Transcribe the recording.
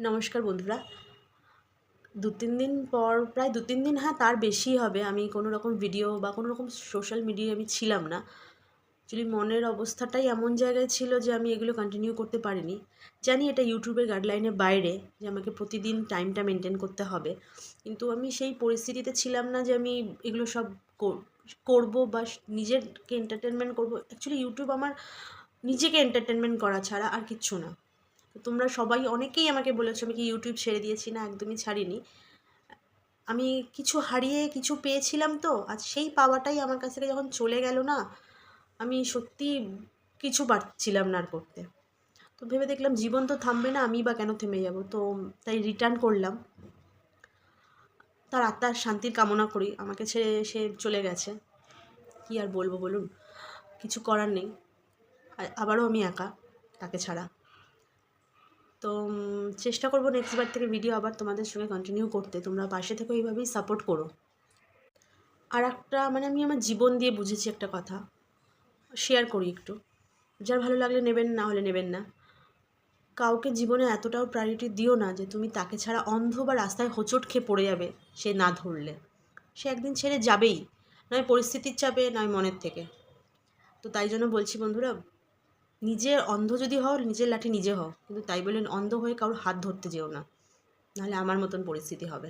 নমস্কার বন্ধুরা। ২-৩ দিন পর, প্রায় ২-৩ দিন, হ্যাঁ তার বেশিই হবে, আমি কোনো রকম ভিডিও বা কোনো রকম সোশ্যাল মিডিয়ায় আমি ছিলাম না। অ্যাকচুয়ালি মনের অবস্থাটাই এমন জায়গায় ছিল যে আমি এগুলো কন্টিনিউ করতে পারিনি। জানি এটা ইউটিউবের গাইডলাইনের বাইরে, যে আমাকে প্রতিদিন টাইমটা মেনটেন করতে হবে, কিন্তু আমি সেই পরিস্থিতিতে ছিলাম না যে আমি এগুলো সব করবো বা নিজেরকে এন্টারটেনমেন্ট করবো। অ্যাকচুয়ালি ইউটিউব আমার নিজেকে এন্টারটেনমেন্ট করা ছাড়া আর কিচ্ছু না। তো তোমরা সবাই অনেকেই আমাকে বলেছো আমি কি ইউটিউব ছেড়ে দিয়েছি, না একদমই ছাড়িনি। আমি কিছু হারিয়ে কিছু পেয়েছিলাম, তো আজ সেই পাওয়াটাই আমার কাছ থেকে যখন চলে গেল না, আমি সত্যি কিছু পারছিলাম না আর করতে। তো ভেবে দেখলাম জীবন তো থামবে না, আমি বা কেন থেমে যাব। তো তাই রিটার্ন করলাম। তার আত্মার শান্তির কামনা করি। আমাকে ছেড়ে সে চলে গেছে, কি আর বলবো বলুন, কিছু করার নেই। আবারও আমি একা তাকে ছাড়া। তো চেষ্টা করবো নেক্সট বার থেকে ভিডিও আবার তোমাদের সঙ্গে কন্টিনিউ করতে। তোমরা পাশে থেকে এইভাবেই সাপোর্ট করো। আর একটা আমি আমার জীবন দিয়ে বুঝেছি একটা কথা, শেয়ার করি একটু। যার ভালো লাগলে নেবেন, না হলে নেবেন না। কাউকে জীবনে এতটাও প্রায়োরিটি দিও না যে তুমি তাকে ছাড়া অন্ধ বা রাস্তায় হোঁচট খেয়ে পড়ে যাবে সে না ধরলে। সে একদিন ছেড়ে যাবেই, নয় পরিস্থিতির চাপে, নয় মনের থেকে। তো তাই জন্য বলছি বন্ধুরা, নিজের অন্ধ যদি হও, নিজের লাঠি নিজে হও, কিন্তু তাই বলে অন্ধ হয়ে কারোর হাত ধরতে যেও না, নাহলে আমার মতন পরিস্থিতি হবে।